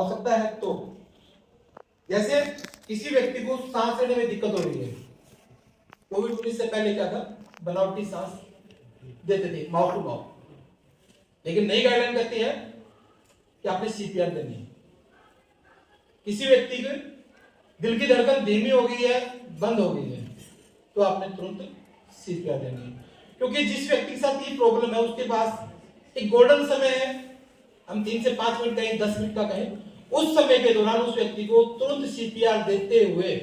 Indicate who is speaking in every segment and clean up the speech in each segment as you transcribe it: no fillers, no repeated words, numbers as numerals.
Speaker 1: आवश्यकता है तो, जैसे किसी व्यक्ति को सांस लेने में दिक्कत हो रही है, कोविड-19 से पहले क्या था, बनावटी सांस देते थे माउथ टू माउथ, लेकिन नई गाइडलाइन कहती है कि आपने सीपीआर देनी है। किसी व्यक्ति के दिल की धड़कन धीमी हो गई है, बंद हो गई है, तो आपने तुरंत सीपीआर देनी है, क्योंकि जिस व्यक्ति के साथ ये प्रॉब्लम है उसके पास एक गोल्डन समय है, हम 3 से 5 मिनट कहें, 10 मिनट का कहें, उस समय के दौरान उस व्यक्ति को तुरंत सीपीआर देते हुए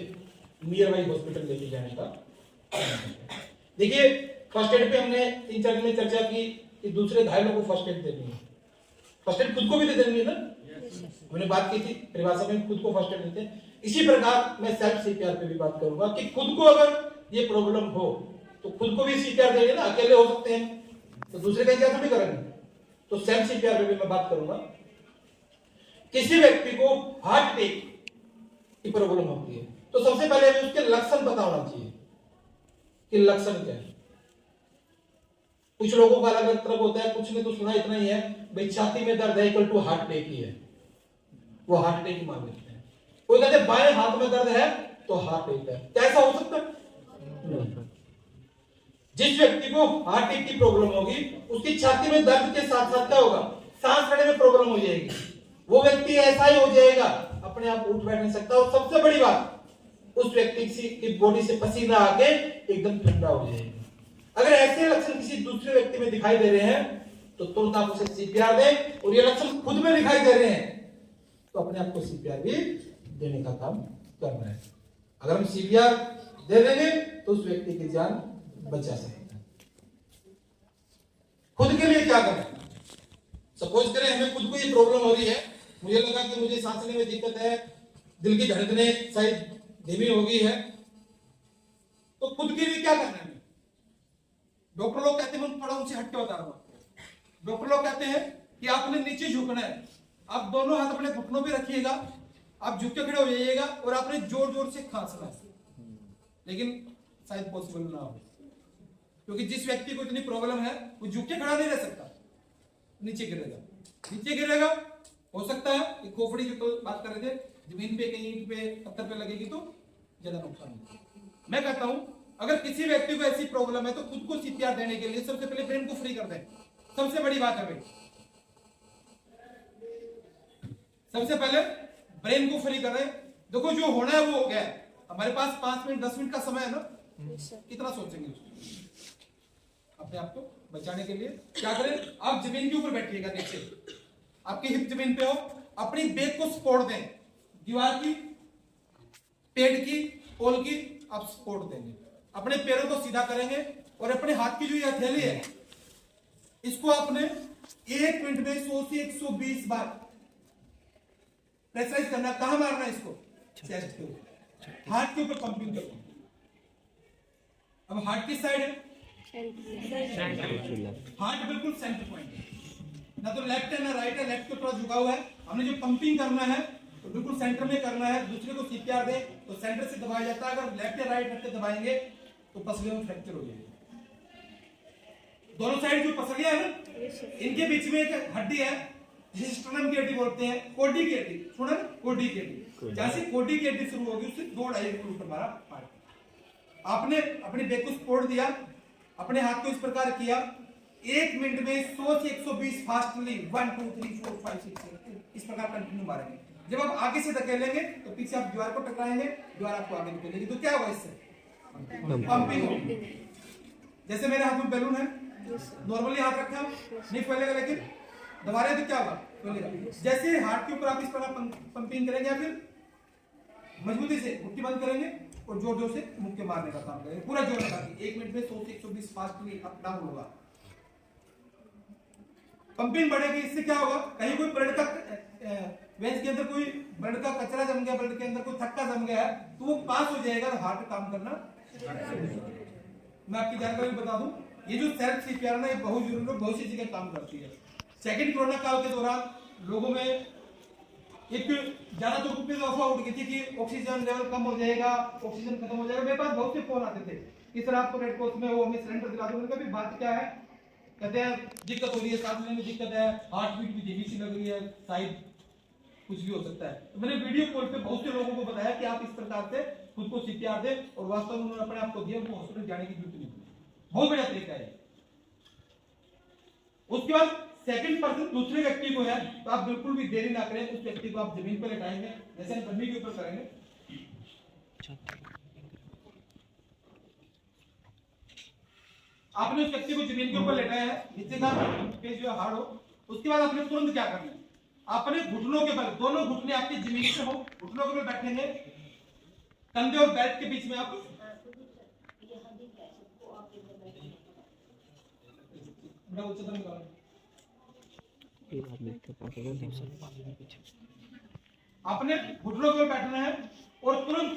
Speaker 1: नियर बाई हॉस्पिटल लेके जाने का। देखिए फर्स्ट एड पे हमने 3-4 दिन में चर्चा की कि दूसरे घायलों को फर्स्ट एड देनी है, फर्स्ट एड खुद को भी दे देनी है ना, हमने बात की थी परिभाषा में, खुद को फर्स्ट एड देते हैं। इसी प्रकार मैं सेल्फ सीपीआर पे भी बात करूंगा कि खुद को अगर ये प्रॉब्लम हो तो खुद को भी सीपीआर देंगे ना, अकेले हो सकते हैं तो दूसरे का क्या थोड़ी करेंगे, तो सेल्फ सीपीआर पे भी मैं बात करूंगा। किसी व्यक्ति को हार्ट अटैक की प्रॉब्लम होती है तो सबसे पहले हमें उसके लक्षण पता होना चाहिए कि लक्षण क्या है। कुछ लोगों का अलग अलग तरफ होता है, कुछ ने तो सुना इतना ही है भाई छाती में दर्द है इक्वल टू हार्ट अटैक ही है, वो हार्ट अटैक ही मान लेते हैं। कोई कहते बाएं हाथ में दर्द है तो हार्ट अटैक है, क्या ऐसा हो सकता है? जिस व्यक्ति को हार्ट अटैक की प्रॉब्लम होगी उसकी छाती में दर्द के साथ साथ क्या होगा, सांस लेने में प्रॉब्लम हो जाएगी, वो व्यक्ति ऐसा ही हो जाएगा, अपने आप उठ बैठ नहीं सकता। और सबसे बड़ी बात, उस व्यक्ति की बॉडी से पसीना आके एकदम ठंडा हो जाएगा। अगर ऐसे लक्षण किसी दूसरे व्यक्ति में दिखाई दे रहे हैं तो तुरंत आप उसे सीपीआर दें, और ये लक्षण खुद में दिखाई दे रहे हैं तो अपने आप को सीपीआर भी देने का काम करना है। अगर हम सीपीआर दे देंगे तो उस व्यक्ति की जान बचा सकते हैं। खुद के लिए क्या करें? सपोज करें हमें खुद को ये प्रॉब्लम हो रही है, मुझे लगा कि मुझे सांस लेने में दिक्कत है, दिल की धड़कनें शायद धीमी हो गई है, तो खुद के लिए क्या करना है? डॉक्टर लोग कहते हैं, मैं थोड़ा ऊंचे हट के बता रहा हूं, डॉक्टर लोग कहते हैं कि आपने नीचे झुकना है, आप दोनों हाथ अपने घुटनों पे रखिएगा, आप झुक के खड़े हो जाइएगा और आपने जोर जोर से खांसना है, लेकिन शायद पॉसिबल ना हो, क्योंकि जिस व्यक्ति को इतनी प्रॉब्लम है वो झुक के खड़ा नहीं रह सकता, नीचे गिरेगा, नीचे गिरेगा। हो सकता है कि खोपड़ी की तो बात कर रहे थे, जमीन पे कहीं ईंट पे पत्थर पे लगेगी तो ज्यादा नुकसान होगा। मैं कहता हूं अगर किसी व्यक्ति को ऐसी प्रॉब्लम है तो खुद को सीपीआर देने के लिए सबसे पहले ब्रेन को फ्री कर दें, सबसे बड़ी बात है भाई, सबसे पहले ब्रेन को फ्री करें। देखो जो होना है वो हो गया है, हमारे पास 5 मिनट 10 मिनट का समय है ना, कितना सोचेंगे उसको अपने आप को बचाने के लिए? क्या करें, आप जमीन के ऊपर बैठिएगा, नीचे आपकी हिप जमीन पे हो, अपनी बैक को सपोर्ट दें, दीवार की, पेड़ की, पोल की आप सपोर्ट देंगे, अपने पैरों को सीधा करेंगे और अपने हाथ की जो ये हथेली है इसको आपने 1 मिनट में 100 से 120 बार प्रेशराइज करना। कहां मारना है इसको? चेस्ट के ऊपर, हार्ट के ऊपर पंपिंग करना। अब हार्ट किस साइड है? हार्ट बिल्कुल सेंटर पॉइंट है, ना तो लेफ्ट है ना राइट है, लेफ्ट के थोड़ा झुका हुआ है। हमने जो पंपिंग करना है तो बिल्कुल सेंटर में करना है। दूसरे को सीपीआर दे तो सेंटर से दबाया जाता है, अगर लेफ्ट या राइट रख के दबाएंगे तो पसलियों में फ्रैक्चर हो जाएगी। दोनों साइड जो पसलियां है ना, इनके बीच में एक हड्डी है जिसे स्टर्नम की हड्डी बोलते हैं, कोडी की हड्डी, सुना ना, कोडी की हड्डी। जैसे कोडी की हड्डी शुरू होगी उससे 2-2.5 किलोमीटर हमारा पार्ट। आपने अपने बैक को सपोर्ट दिया, अपने हाथ को इस प्रकार किया, 1 मिनट में 100 से 120 फास्टली 1 2 3 4 5 6 7 इस प्रकार कंटिन्यू मारेंगे। जब आप आगे से धकेलेंगे तो पीछे आप दीवार को टकराएंगे, दीवार आपको आगे धकेलेगी, तो क्या होगा इससे? पंपिंग होगी। जैसे मेरे हाथ में बैलून है, नॉर्मली हाथ रखा नहीं फैलेगा, लेकिन दबा रहे तो क्या होगा? फैलेगा। जैसे हार्ट के ऊपर आप इस प्रकार पंपिंग करेंगे, या फिर मजबूती से मुट्ठी बंद करेंगे और जोर जोर से मुक्के मारने का काम करेंगे, पूरा जोर लगा के 1 मिनट में 100 से 120 फास्टली अप डाउन होगा, पंपिंग बढ़ेगी। इससे क्या होगा? कहीं कोई ब्लड का वेंस के अंदर कोई ब्लड का कचरा जम गया, ब्लड के अंदर कोई थक्का जम गया है तो वो पास हो जाएगा और हार्ट काम करना। मैं आपकी जानकारी बता दूं, ये जो सेल्फ सीपीआर ना, ये बहुत जरूरी, बहुत सी जगह काम करती है। सेकंड कोरोना काल के दौरान लोगों में एक ज्यादा तो रूप में अफवाह उठ गई थी कि ऑक्सीजन लेवल कम हो जाएगा, ऑक्सीजन खत्म हो जाएगा। मेरे पास बहुत से फोन आते थे कि सर आप तो रेड क्रॉस में हो, हमें सिलेंडर दिला दो। उनका भी बात क्या है, कहते हैं दिक्कत हो रही है, सांस लेने में दिक्कत है, हार्ट बीट भी धीमी सी लग रही है, शायद कुछ भी हो सकता है। तो मैंने वीडियो कॉल पे बहुत से लोगों को बताया कि आप इस प्रकार से खुद को सीपीआर दें, और वास्तव में उन्होंने अपने आप को दिया, उनको हॉस्पिटल जाने की जरूरत नहीं पड़ी। बहुत बढ़िया तरीका है। उसके बाद सेकंड पर्सन दूसरे व्यक्ति को है, तो आप बिल्कुल भी देरी ना करें, उस व्यक्ति को आप जमीन पर लेटाएंगे, जैसे हम गन्ने के ऊपर करेंगे। आपने उस व्यक्ति को जमीन के ऊपर लेटाया है, नीचे का पेज जो हार्ड हो, उसके बाद आपने तुरंत क्या करना है, अपने घुटनों के बल, दोनों घुटने आपके जमीन पे हो, घुटनों के बल बैठेंगे, कंधे और बेल्ट के बीच में आप अपने घुटनों के बल बैठना है, और तुरंत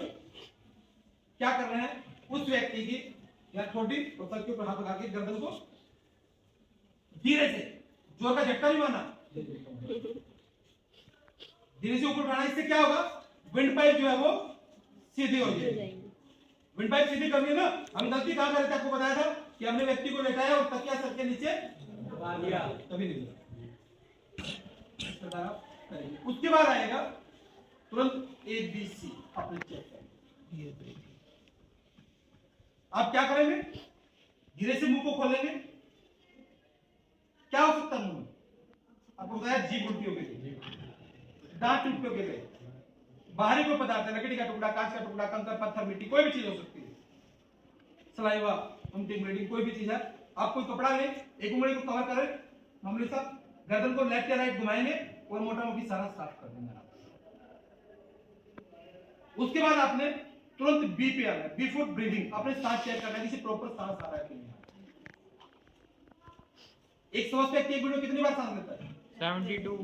Speaker 1: क्या करना है, उस व्यक्ति की या छोटी सर के ऊपर हाथ लगा के गर्दन को धीरे से, जोर का झटका नहीं मारना, धीरे से ऊपर उठाना। इससे क्या होगा, विंड पाइप जो है वो सीधी हो जाएगी। विंड पाइप सीधी करनी है ना। हम गलती कहां कर रहे थे, आपको बताया था कि हमने व्यक्ति को लेटाया और तकिया सर के नीचे दबा दिया, तभी नहीं दिया। उसके बाद आएगा तुरंत ABC अपने चेक करेंगे। आप क्या करेंगे, धीरे से मुंह को खोलेंगे। क्या हो सकता है मुंह में, आपको बताया जीभ उल्टी हो गई, दांत टूट गए, बाहरी कोई पदार्थ है, लकड़ी का टुकड़ा, कांच का टुकड़ा, कंकर, पत्थर, मिट्टी, कोई भी चीज हो सकती है, सलाइवा, ब्लीडिंग, कोई भी चीज है। आप कोई कपड़ा लें, एक उंगली को कवर करें, मामूली सा, गर्दन को लेफ्ट या राइट घुमाएंगे और मोटा मोटी सारा साफ कर देंगे। उसके बाद आपने तुरंत बी पे आना है, बिफोर ब्रीदिंग अपने सांस चेक करना है, किसी प्रॉपर सांस आ रहा है कि नहीं। एक समझ व्यक्ति एक मिनट कितनी बार सांस लेता है?
Speaker 2: 72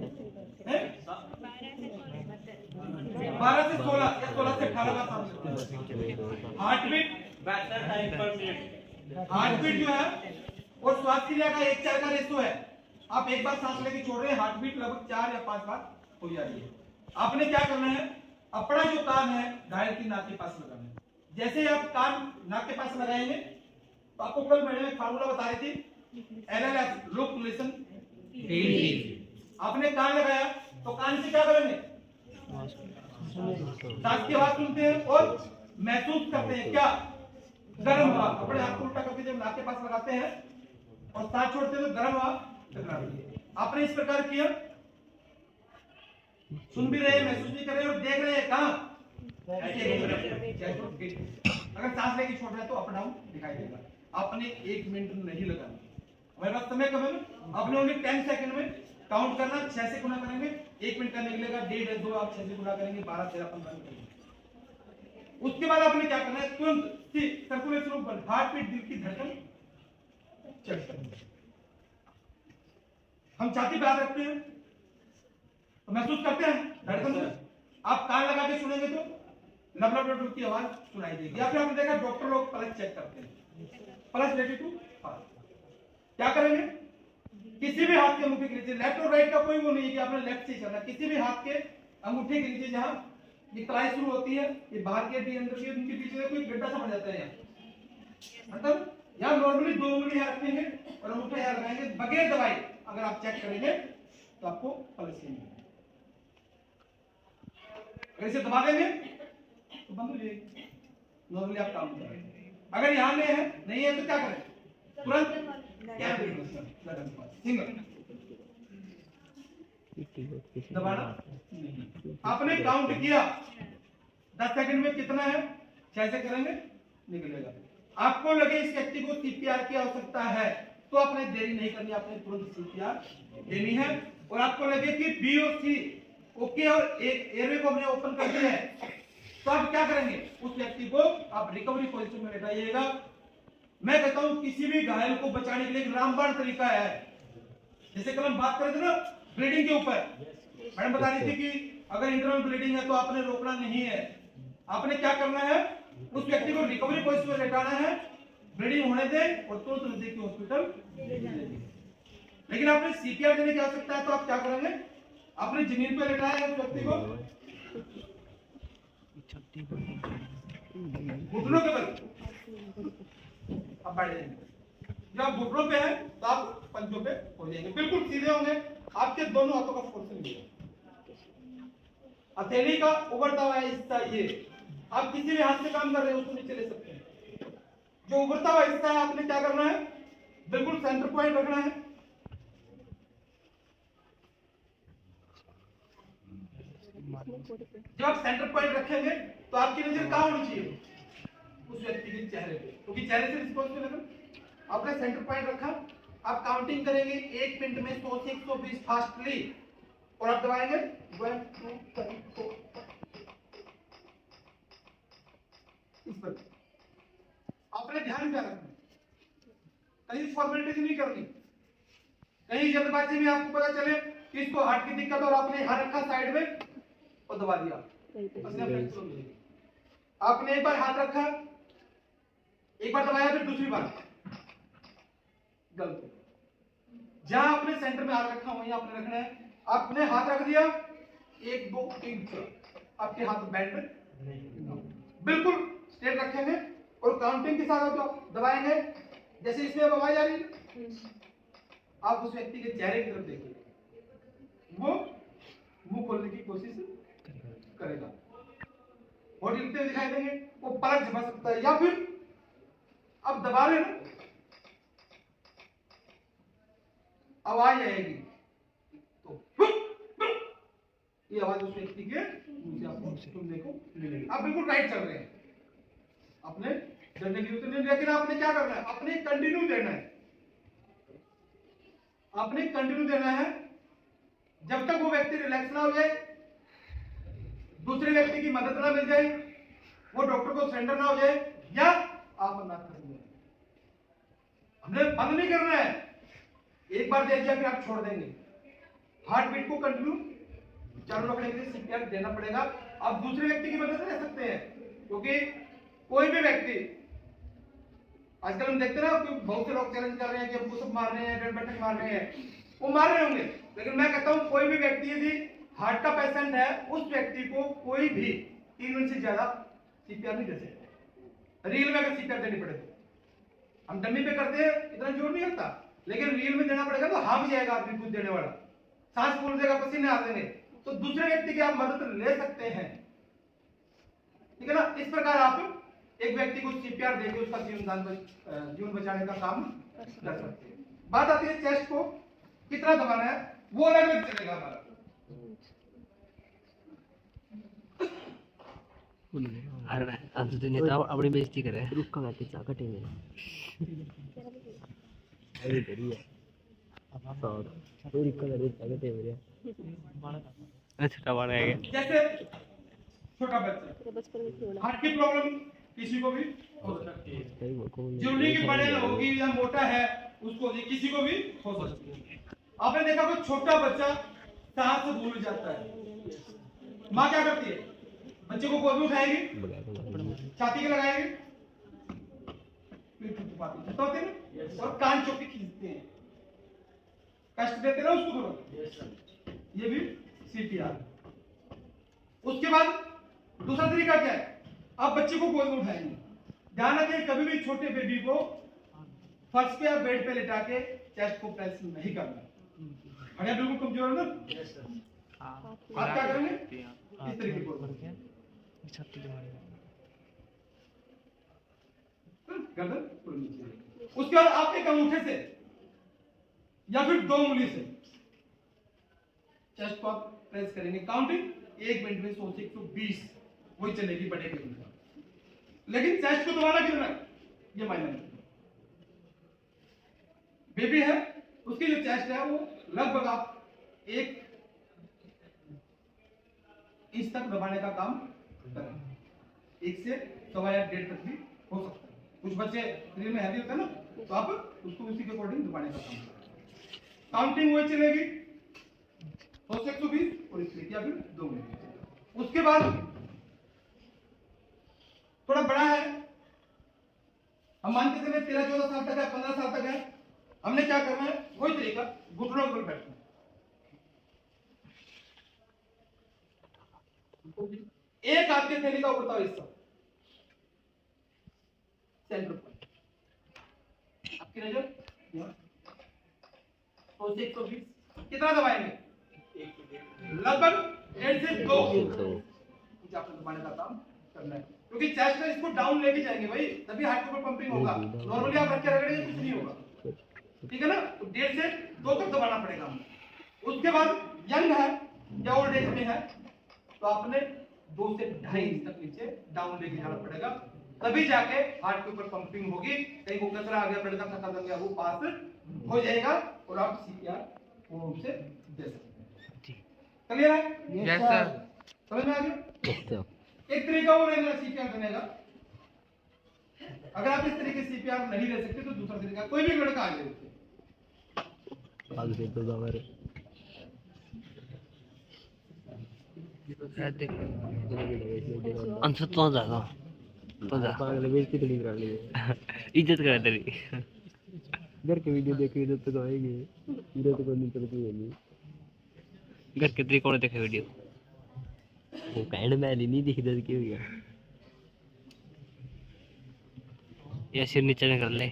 Speaker 1: 12 से 16 या 16 से 18 बार सांस लेता है। हार्टबीट
Speaker 2: 62
Speaker 1: हार्टबीट जो है और श्वास क्रिया का 1:4 का रेशो है। आप एक बार सांस लेके छोड़ रहे हैं, हार्टबीट लगभग 4 या 5 बार हो जा रही है। आपने क्या करना है, अपना जो कान है घायल की नाक के पास लगाना है। जैसे ही आप कान नाक के पास लगाएंगे, तो आपको कल मैंने में फार्मूला बता रही थी, LLF लुक लिसन फील। आपने कान लगाया तो कान से क्या करेंगे, सांस की आवाज सुनते हैं और महसूस करते हैं क्या, गर्म हवा। अपने हाथ को उल्टा करके जब नाक के पास लगाते हैं और सांस छोड़ते हैं तो गर्म हवा टकराती है। आपने इस प्रकार किया, सुन भी रहे, महसूस भी कर रहे और देख रहे हैं कहां, अगर सांस लेके छोड़ रहे हैं तो अप डाउन दिखाई देगा। आपने 1 मिनट नहीं लगाना, हमारे पास समय कम है ना। आपने ओनली 10 सेकंड में काउंट करना, 6 से गुना करेंगे, 1 मिनट करने के लिए 1.5 2 आप 6 से गुना करेंगे, 12 13 15 करेंगे। उसके बाद आपने क्या करना है, तुरंत सर्कुलेशन ऊपर, हार्ट बीट, दिल की धड़कन चेक करनी। हम छाती पे हाथ रखते हैं तो महसूस करते हैं धड़कन से। आप कान लगा के सुनेंगे तो लब लब लब की आवाज सुनाई देगी। या फिर आपने देखा डॉक्टर लोग पल्स चेक करते हैं, पल्स रिलेटेड टू हार्ट। क्या करेंगे, किसी भी हाथ के अंगूठे के नीचे, लेफ्ट और राइट का कोई वो नहीं है कि आपने लेफ्ट से करना, किसी भी हाथ के अंगूठे के नीचे जहां ये कलाई शुरू होती है, ये बाहर के अंदर के उनके पीछे कोई गड्ढा सा बन जाता है, मतलब यहाँ नॉर्मली 2 उंगली यहाँ रखेंगे और अंगूठा यहाँ लगाएंगे बगैर दवाई। अगर आप चेक करेंगे तो आपको पल्स नहीं मिलेगी। अगर इसे दबा देंगे तो बंद हो जाएगी, नॉर्मली आप काम करेंगे। अगर यहाँ में है नहीं है तो क्या करें, तुरंत सिंगल दबाना नहीं। आपने काउंट किया 10 सेकंड में कितना है, 6 से करेंगे निकलेगा। आपको लगे इस व्यक्ति को सीपीआर की आवश्यकता है तो आपने देरी नहीं करनी, आपने तुरंत सीपीआर देनी है। और आपको लगे कि बी और सी ओके और एयरवे को हमने ओपन कर दिया है, तो आप क्या करेंगे, उस व्यक्ति को आप रिकवरी पोजीशन में लेटाइएगा। मैं कहता हूं किसी भी घायल को बचाने के लिए एक रामबाण तरीका है। जैसे कल हम बात कर रहे थे ना ब्लीडिंग के ऊपर, मैडम बता रही थी कि अगर इंटरनल ब्लीडिंग है तो आपने रोकना नहीं है। आपने क्या करना है, उस व्यक्ति को रिकवरी पोजीशन में लेटाना है, ब्लीडिंग होने दें और तुरंत नजदीकी हॉस्पिटल। लेकिन आपने सीपीआर देने की आवश्यकता है तो आप क्या करेंगे, आपने जमीन पर लेटाया है उस व्यक्ति को, घुटनों के बल आप बैठ जाएंगे। जब आप घुटनों पे है तो आप पंजों पे हो जाएंगे, बिल्कुल सीधे होंगे, आपके दोनों हाथों का फोर्स मिलेगा। हथेली का उभरता हुआ हिस्सा ये, आप किसी भी हाथ से काम कर रहे हैं उसको नीचे ले सकते हैं। जो उभरता हुआ हिस्सा है आपने क्या करना है, बिल्कुल सेंटर पॉइंट रखना है। जब आप सेंटर पॉइंट रखेंगे तो आपकी नजर कहां होनी चाहिए, उस व्यक्ति के चेहरे पे, क्योंकि चेहरे से रिस्पॉन्स मिलेगा। आपने सेंटर पॉइंट रखा, आप काउंटिंग करेंगे 1 मिनट में 100 से 120 फास्टली, और आप दबाएंगे 1 2 3 4 इस पर। आपने ध्यान क्या रखना, कहीं फॉर्मेलिटी नहीं करनी, कहीं जल्दबाजी में आपको पता चले कि इसको हार्ट की दिक्कत और आपने हाथ रखा साइड में और दबा दिया, आपने एक बार हाथ रखा, एक बार दबाया, फिर दूसरी बार गलत। जहां आपने सेंटर में हाथ रखा वहीं आपने रखना है। आपने हाथ रख दिया 1 2 3 4, आपके हाथ बैंड बिल्कुल स्ट्रेट रखेंगे और काउंटिंग के साथ आप दबाएंगे। जैसे इसमें आवाज आ रही है, आप उस व्यक्ति के चेहरे की तरफ देखिए, वो मुंह खोलने की कोशिश करेगा, बॉडी लिखते हुए दिखाई देंगे, वो पलक झपक सकता है, या फिर अब दबा रहे ना आवाज आएगी तो ये आवाज उस व्यक्ति के मुंह से आपको सुनने को मिलेगी। आप बिल्कुल राइट चल रहे हैं, आपने डरने की जरूरत नहीं, लेकिन आपने क्या करना है, आपने कंटिन्यू देना है, आपने कंटिन्यू देना है जब तक वो व्यक्ति रिलैक्स ना हो जाए, दूसरे व्यक्ति की मदद ना मिल जाए, वो डॉक्टर को सरेंडर ना हो जाए, या आप ना कर दें। हमने बंद नहीं करना है, एक बार दे दिया फिर आप छोड़ देंगे। हार्ट बीट को कंटिन्यू चालू रखने के लिए सीपीआर देना पड़ेगा। आप दूसरे व्यक्ति की मदद ले सकते हैं, क्योंकि कोई भी व्यक्ति, आजकल हम देखते हैं ना कि बहुत से लोग चैलेंज कर रहे हैं कि हमको सब मार रहे हैं, डेड बैठक मार रहे हैं, वो मार रहे होंगे, लेकिन मैं कहता हूं कोई भी व्यक्ति यदि हार्ट का पेशेंट है, उस व्यक्ति को कोई भी 3 मिनट से ज्यादा सीपीआर नहीं दे सकते। रील में अगर सीपीआर देनी पड़े तो हम डमी पे करते हैं, इतना जोर नहीं लगता, लेकिन रील में देना पड़ेगा तो हाफ जाएगा आदमी खुद देने वाला, सांस फूल देगा, पसीने आ जाएंगे, तो दूसरे व्यक्ति की आप मदद ले सकते हैं, ठीक है ना। इस प्रकार आप एक व्यक्ति को सीपीआर देकर उसका जीवन बचाने का काम कर सकते हैं। बात आती है चेस्ट को कितना दबाना है, वो अलग अलग चलेगा हमारा।
Speaker 2: अरे नेता अपनी बेइज्जती करे, रुक का कितना कटेंगे अरे बढ़िया और थोड़ी कलर कटे हो रहा है, छोटा बड़ा है।
Speaker 1: जैसे छोटा बच्चा, हार्ट की प्रॉब्लम किसी को भी हो सकती है, जरूरी की बड़े होगी या मोटा है उसको भी, किसी को भी हो सकती है। आपने देखा कोई छोटा बच्चा सांस से भूल जाता है, माँ क्या करती है, बच्चे को गोद में उठाएगी, छाती के लगाएगी, और कान चौकी खींचते हैं, कष्ट देते ना उसको थोड़ा, ये भी सीपीआर। उसके बाद दूसरा तरीका क्या है, आप बच्चे को गोद में उठाएंगे, ध्यान रखें कभी भी छोटे बेबी को फर्श पे या बेड पे लेटा के चेस्ट को प्रेस नहीं करना। बढ़िया, बिल्कुल कमजोर है ना, आप क्या करेंगे इस तरीके को गर्दन नीचे। उसके बाद आप एक अंगूठे से या फिर 2 उंगली से चेस्ट को आप प्रेस करेंगे, काउंटिंग 1 मिनट में 100 से 120 वही चलेगी बड़े के अनुसार, लेकिन चेस्ट को दबाना कितना है ये मायने नहीं। बेबी है उसकी जो चेस्ट है वो लगभग आप 1 इंच तक दबाने का काम करें, 1 से 1.25 या 1.5 तक भी हो सकता है। कुछ बच्चे शरीर में हैवी होता है ना, तो आप उसको उसी के अकॉर्डिंग दबाने का काम करें। काउंटिंग वही चलेगी 100 से 120 और इसलिए या फिर 2 मिनट। उसके बाद थोड़ा बड़ा है, हम मानते चले 13-14 साल तक है, 15 साल तक है, हमने क्या करना है वही तरीका, घुटनों पर बैठना, एक हाथ के थैली का उड़ता हुआ हिस्सा सेंटर पर, आपकी नजर 100 से 120 कितना दबाएंगे, लगभग 1.5 से 2 इंच आपको दबाने का काम करना है, क्योंकि चेस्ट में इसको डाउन लेके जाएंगे भाई, तभी हार्ट के ऊपर पंपिंग होगा। नॉर्मली आप रख के रगड़ेंगे कुछ नहीं होगा, ठीक है ना। तो 1.5 से 2 तक दबाना पड़ेगा हमको। उसके बाद यंग है या ओल्ड एज में है तो आपने 2 से 2.5 इंच तक नीचे डाउन लेके जाना पड़ेगा, तभी जाके हार्ट के ऊपर पंपिंग होगी। कहीं को कचरा आ गया, ब्लड का खत्म हो गया, वो पास हो जाएगा और आप सीपीआर पूर्ण रूप से दे सकते हैं। क्लियर है?
Speaker 3: Yes sir.
Speaker 1: समझ में आ गया? एक तरीका और है सीपीआर देने का। अगर आप इस तरीके से सीपीआर नहीं दे सकते तो दूसरा तरीका, कोई भी लड़का आ जाए
Speaker 2: आगे से तो हमारे
Speaker 3: अंश तो ज्यादा
Speaker 2: पागल बेइज्जती थोड़ी करा ली
Speaker 3: इज्जत करे तेरी।
Speaker 2: घर के वीडियो देख के इज्जत तो आएगी, इज्जत तो नहीं करती है।
Speaker 3: घर के तरीके कौन देखे वीडियो?
Speaker 2: वो कहने में नहीं दिख दे के हुआ
Speaker 3: ये सिर नीचे में कर ले।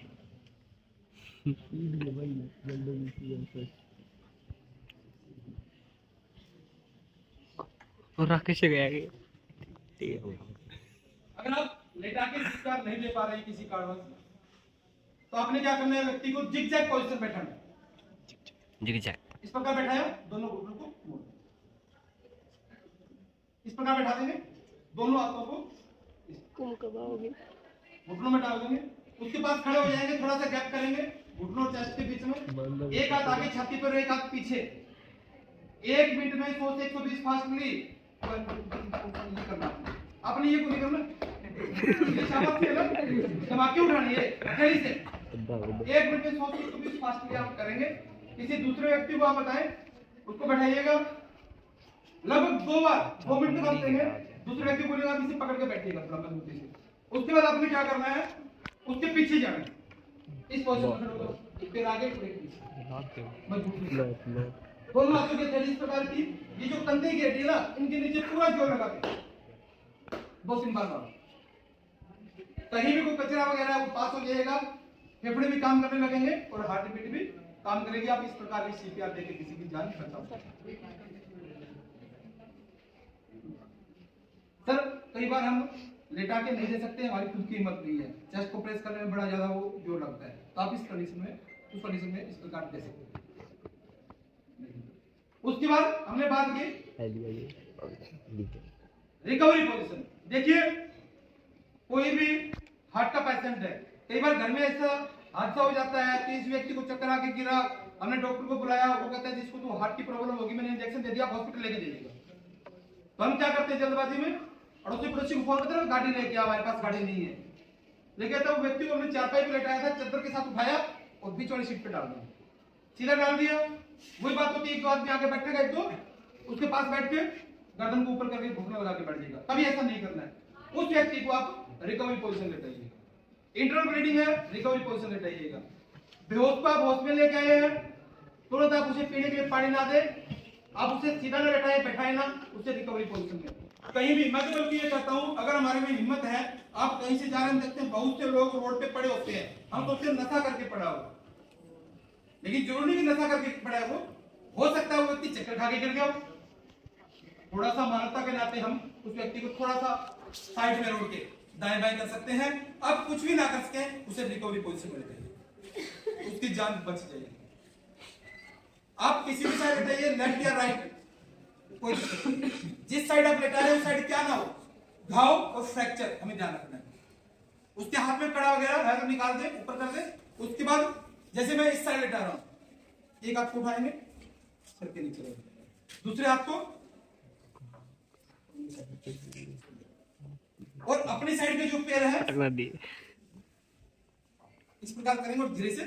Speaker 3: और राकेश गया कि
Speaker 1: अगर आप लेटा के सीपीआर नहीं दे पा रहे हैं किसी कारणवश, तो आपने क्या करना है, व्यक्ति को जिगजैग पोजीशन बैठाना है।
Speaker 3: जिगजैग
Speaker 1: इस प्रकार बैठाया, दोनों घुटनों को मोड़, इस प्रकार बैठा देंगे, दोनों हाथों को घुटनों में डाल देंगे। उसके बाद खड़े हो जाएंगे, थोड़ा सा गैप करेंगे घुटनों और चेस्ट के बीच में, एक हाथ आगे छाती पर, एक हाथ पीछे। 1 मिनट में 100 से 120 फास्टली करना। आपने ये को नहीं करना, ये शाबाश है ना, धमाके उठानी है जल्दी से। 1 मिनट में 100 से 120 फास्टली आप करेंगे। किसी दूसरे व्यक्ति को आप बताएं, उसको बैठाइएगा लगभग 2 बार, 2 मिनट तक आप देंगे। दूसरे व्यक्ति को बोलेगा आप इसे पकड़ के बैठिएगा थोड़ा मजबूती से। उसके बाद आपने क्या करना है, उसके पीछे जाना है, इस पोजीशन में खड़े होकर, फिर आगे फिर पीछे मजबूती से। दोनों हाथों के इस प्रकार की, ये जो कंधे की हड्डी है ना, इनके नीचे पूरा जोर लगा के 2-3 बार मारो। कहीं भी कोई कचरा वगैरह वो पास हो जाएगा, फेफड़े भी काम करने लगेंगे और हार्ट बीट भी काम करेगी। आप इस प्रकार की सीपीआर देके किसी की जान बचा सकते हैं। सर कई बार हम लेटा के नहीं दे सकते, हमारी खुद की हिम्मत नहीं है, चेस्ट को प्रेस करने में बड़ा ज्यादा वो जोर लगता है, तो आप इस कंडीशन में, उस कंडीशन में इस प्रकार दे सकते हैं। उसके बाद हमने बात की रिकवरी पोजीशन। देखिए कोई भी हार्ट का पेशेंट है, कई बार घर में ऐसा हादसा हो जाता है कि इस व्यक्ति को चक्कर आके गिरा, हमने डॉक्टर को बुलाया, वो कहता है जिसको तो हार्ट की प्रॉब्लम होगी, मैंने इंजेक्शन दे दिया, हॉस्पिटल लेके जाइएगा। तो हम क्या करते हैं जल्दबाजी में, अड़ोसी पड़ोसी को फोन करते हैं गाड़ी लेके आओ, हमारे पास गाड़ी नहीं है। लेकिन तो वो व्यक्ति को हमने चारपाई पे लेटाया था, चादर के साथ उठाया और बीच वाली सीट पे डाल दिया, सीधा डाल दिया। वही बात होती है, एक दो आदमी आगे बैठेगा, एक दो उसके पास बैठ के गर्दन को ऊपर करके घुटना लगा के बैठ जाएगा। कभी ऐसा नहीं करना है। उस व्यक्ति को आप रिकवरी पोजीशन लेटाइएगा। इंटरनल ब्लीडिंग है, रिकवरी पोजीशन लेटाइएगा। बेहोश को आप होश में लेके आए हैं, तुरंत आप उसे पीने के लिए पानी ना दे, आप उसे सीधा ना बैठाए, बैठाए ना, उसे रिकवरी पोजीशन में। कहीं भी मैं तो बल्कि ये कहता हूं, अगर हमारे में हिम्मत है, आप कहीं से जा रहे हैं, देखते हैं बहुत से लोग रोड पे पड़े होते हैं, हम तो उससे नशा करके पड़ा हो, लेकिन जरूरी नहीं कि नशा करके पड़ा है, वो हो सकता है वो व्यक्ति चक्कर खा के गिर गया हो। थोड़ा सा मानवता के नाते हम उस व्यक्ति को थोड़ा सा साइड में रोक के दाएं बाएं कर सकते हैं। अब कुछ भी ना कर सके, उसे रिकवरी पोजीशन में लेते, उसकी जान बच जाएगी। आप किसी भी साइड लेटाइए, लेफ्ट या राइट, कोई जिस साइड आप लेटा रहे हैं उस साइड क्या ना हो, घाव और फ्रैक्चर हमें ध्यान रखना है। उसके हाथ में कड़ा वगैरह है तो निकाल दे, ऊपर कर दे। उसके बाद जैसे मैं इस साइड लेटा रहा हूं, एक हाथ को उठाएंगे सर के नीचे, दूसरे हाथ को, और अपनी साइड में जो पैर है इस प्रकार करेंगे और धीरे से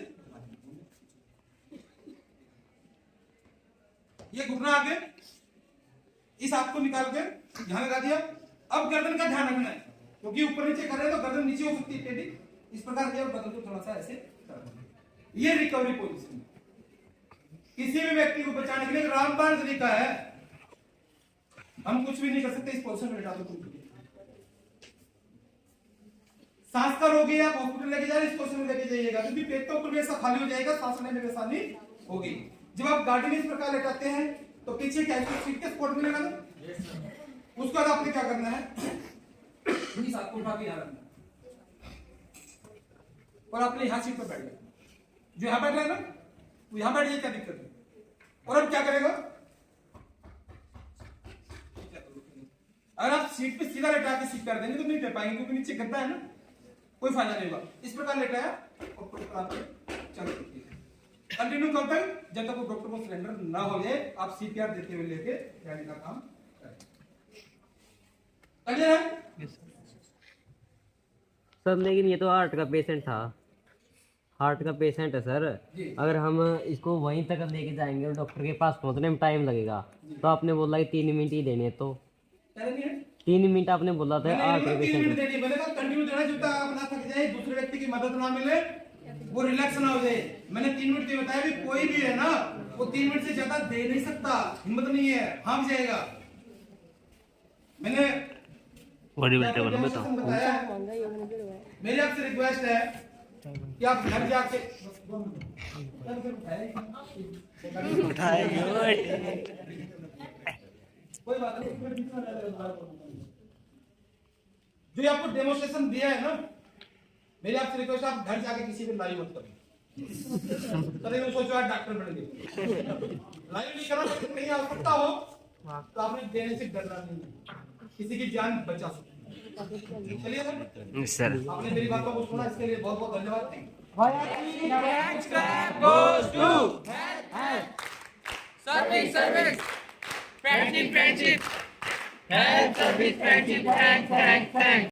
Speaker 1: ये घुटना आगे, इस हाथ को निकाल के यहां लगा दिया। अब गर्दन का ध्यान रखना है, क्योंकि ऊपर नीचे कर रहे हैं तो गर्दन नीचे हो सकती है टेढ़ी, इस प्रकार किया और गर्दन को थोड़ा सा ऐसे करना। ये रिकवरी पोजीशन। किसी भी व्यक्ति को बचाने के लिए रामबाण तरीका है, हम कुछ भी नहीं कर सकते, इस पोजीशन में लेटा दो। सांस का रोग है, आप हॉस्पिटल लेके जा रहे हैं, इस पोजीशन में लेके जाइएगा, क्योंकि पेट तो ऊपर में ऐसा खाली हो जाएगा, सांस लेने में आसानी होगी। जब आप गाड़ी में इस प्रकार लेटाते हैं तो पीछे क्या सीट के स्पॉट में लगा दो, उसके बाद आपने क्या करना है, इस हाथ को उठा के यहाँ रखना और आपने यहाँ सीट पर बैठ जाना। जो यहाँ बैठ रहा है ना वो यहाँ बैठ जाए, क्या दिक्कत है। और अब क्या करेगा, अगर आप सीट पे सीधा लेटा के सीट कर देंगे तो नहीं ले पाएंगे, क्योंकि नीचे गद्दा है ना, कोई फायदा नहीं होगा। इस प्रकार लेटाया और चलो कंटिन्यू कब तक, जब तक वो डॉक्टर को सिलेंडर ना हो जाए, आप सीपीआर देते हुए लेके जाने का काम करें।
Speaker 2: सर लेकिन ये तो हार्ट का पेशेंट था, हार्ट का पेशेंट है सर। अगर हम इसको वहीं तक लेके जाएंगे और डॉक्टर के पास पहुंचने में टाइम लगेगा, तो आपने बोला कि 3 मिनट ही देने, तो 3 मिनट आपने बोला था हार्ट का पेशेंट।
Speaker 1: मैंने कहा कंटिन्यू देना, जो तक आप ना थक जाए, दूसरे व्यक्ति की मदद ना मिले, वो रिलैक्स ना हो जाए। मैंने 3 मिनट दिए बताया, भी कोई भी है ना वो 3 मिनट से ज्यादा दे नहीं सकता, हिम्मत नहीं है, हाफ जाएगा। मैंने
Speaker 3: बॉडी बिल्डर बनो बताओ।
Speaker 1: मेरी आपसे रिक्वेस्ट है कि आप घर जाके कोई बात नहीं, जो आपको डेमोस्ट्रेशन दिया है ना, मेरी आपसे रिक्वेस्ट है आप घर जाके किसी पे लाइव मत करो। कभी वो सोचो आप डॉक्टर बन गए, लाइव नहीं करो। कहीं आवश्यकता हो तो आपने देने से डरना नहीं, किसी की जान बचा सकते। चलिए
Speaker 3: सर
Speaker 1: आपने मेरी बातों को सुना, इसके लिए बहुत बहुत धन्यवाद।
Speaker 4: Friendship, friendship. Help, service, friendship, thanks.